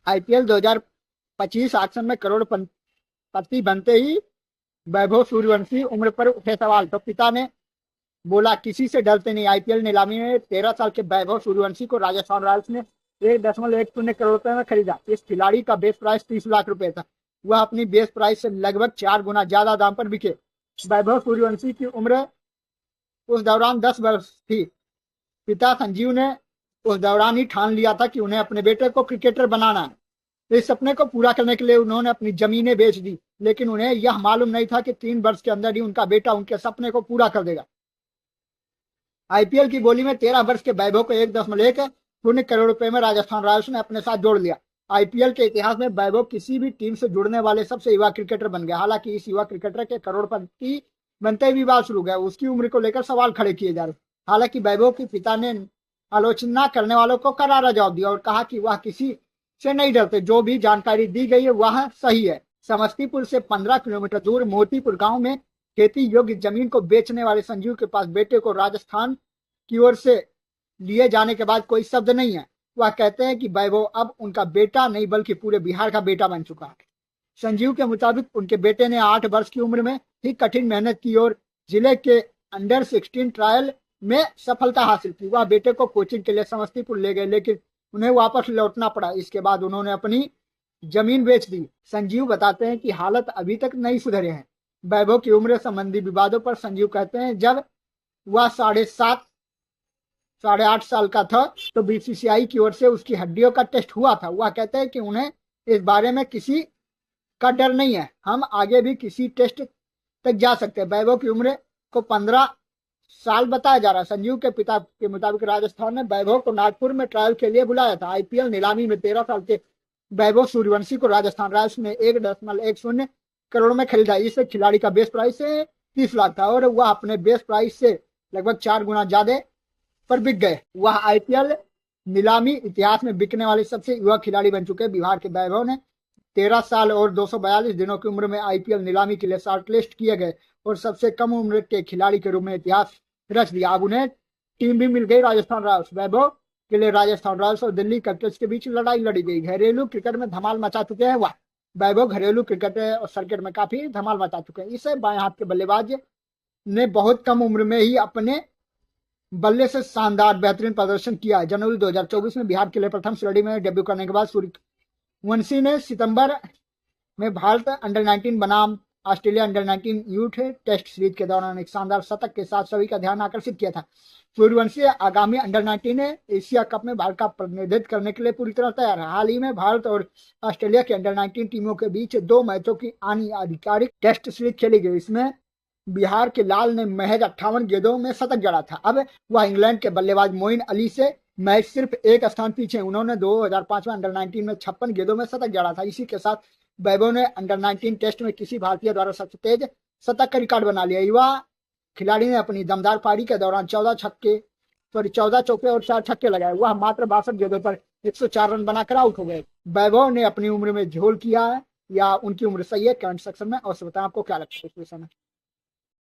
IPL 2025 auction में करोड़पति बनते ही वैभव सूर्यवंशी उम्र पर उठे सवाल, तो पिता ने बोला किसी से डरते नहीं। आईपीएल नीलामी में 13 साल के वैभव सूर्यवंशी को राजस्थान रॉयल्स ने 1.10 करोड़ रुपए में खरीदा। इस खिलाड़ी का बेस प्राइस 30 लाख रुपए था। वह अपनी बेस प्राइस से लगभग 4 गुना ज्यादा दाम पर बिके। वैभव सूर्यवंशी की उम्र उस दौरान 10 वर्ष थी। पिता संजीव ने उस दौरान ही ठान लिया था कि उन्हें अपने बेटे को क्रिकेटर बनाना है। इस सपने को पूरा करने के लिए उन्होंने अपनी जमीनें बेच दी, लेकिन उन्हें यह मालूम नहीं था कि 3 वर्ष के अंदर ही उनका बेटा उनके सपने को पूरा कर देगा। आईपीएल की बोली में 13 वर्ष के वैभव को 1.0 करोड़ रुपए में राजस्थान रॉयल्स ने अपने साथ जोड़ लिया। आईपीएल के इतिहास में वैभव किसी भी टीम से जुड़ने वाले सबसे युवा क्रिकेटर बन गया। हालांकि इस युवा क्रिकेटर के करोड़पति बनते ही विवाद शुरू गया। उसकी उम्र को लेकर सवाल खड़े किए जा रहे। हालांकि वैभव के पिता ने आलोचना करने वालों को करारा जवाब दिया और कहा कि वह किसी से नहीं डरते, जो भी जानकारी दी गई है वह सही है। समस्तीपुर से 15 किलोमीटर दूर मोतीपुर गांव में खेती योग्य जमीन को बेचने वाले संजीव के पास बेटे को राजस्थान की ओर से लिए जाने के बाद कोई शब्द नहीं है। वह कहते हैं कि वैभव अब उनका बेटा नहीं बल्कि पूरे बिहार का बेटा बन चुका है। संजीव के मुताबिक उनके बेटे ने 8 वर्ष की उम्र में ही कठिन मेहनत की और जिले के अंडर 16 ट्रायल में सफलता हासिल की। वह बेटे को कोचिंग के लिए समस्तीपुर ले गए, लेकिन उन्हें वापस लौटना पड़ा। इसके बाद उन्होंने अपनी जमीन बेच दी। संजीव बताते हैं कि हालत अभी तक नहीं सुधरे हैं। वैभव की उम्र संबंधी विवादों पर संजीव कहते हैं जब वह 7.5-8 साल का था तो बीसीसीआई की ओर से उसकी हड्डियों का टेस्ट हुआ था। वह कहते हैं कि उन्हें इस बारे में किसी का डर नहीं है, हम आगे भी किसी टेस्ट तक जा सकते हैं। वैभव की उम्र को 15 साल बताया जा रहा है। संजीव के पिता के मुताबिक राजस्थान ने वैभव को नागपुर में ट्रायल के लिए बुलाया था। आईपीएल नीलामी में 13 साल के वैभव सूर्यवंशी को राजस्थान रॉयल्स ने 1.10 करोड़ में खरीदा। इस खिलाड़ी का बेस प्राइस 30 लाख था और वह अपने बेस प्राइस से लगभग 4 गुना ज्यादा पर बिक गए। वह आईपीएल नीलामी इतिहास में बिकने वाले सबसे युवा खिलाड़ी बन चुके। बिहार के वैभव ने 13 साल और 242 दिनों की उम्र में आईपीएल नीलामी के लिए शॉर्टलिस्ट किए गए और सबसे कम उम्र के खिलाड़ी के रूप में इतिहास रच दिया। अब उन्हें टीम भी मिल गई राजस्थान रॉयल्स। वैभव के लिए राजस्थान रॉयल्स और दिल्ली कैपिटल्स के बीच लड़ाई लड़ी गई। घरेलू क्रिकेट में धमाल मचा चुके हैं वैभव घरेलू क्रिकेट और सर्किट में काफी धमाल मचा चुके हैं। इसे बाएं हाथ के बल्लेबाज ने बहुत कम उम्र में ही अपने बल्ले से शानदार बेहतरीन प्रदर्शन किया है। जनवरी 2024 में बिहार के लिए प्रथम श्रेणी में डेब्यू करने के बाद सूर्यवंशी ने सितंबर में भारत अंडर-19 बनाम Australia under nineteen youth test series के दौरान एक शानदार शतक के साथ सभी का ध्यान आकर्षित किया था। सूर्यवंशी आगामी अंडर-19 एशिया कप में भारत का प्रतिनिधित्व करने के लिए पूरी तरह तैयार है। हाल ही में भारत और ऑस्ट्रेलिया के अंडर-19 टीमों के बीच 2 मैचों की आधिकारिक टेस्ट सीरीज खेली गई। इसमें बिहार के लाल ने महज 58 गेंदों में शतक जड़ा था। अब वह इंग्लैंड के बल्लेबाज मोइन अली से मैच सिर्फ एक स्थान पीछे। उन्होंने 2005 में अंडर-19 में 56 गेंदों में शतक जड़ा था। इसी के साथ वैभव ने अंडर-19 टेस्ट में किसी भारतीय द्वारा सबसे तेज शतक का रिकॉर्ड बना लिया। युवा खिलाड़ी ने अपनी दमदार पारी के दौरान 14 चौके और 4 छक्के लगाए। वह मात्र 62 गेंदों पर 104 रन बनाकर आउट हो गए। वैभव ने अपनी उम्र में झोल किया है या उनकी उम्र सही है? कमेंट सेक्शन में अवश्य बताएं आपको क्या लगता है इस विषय में।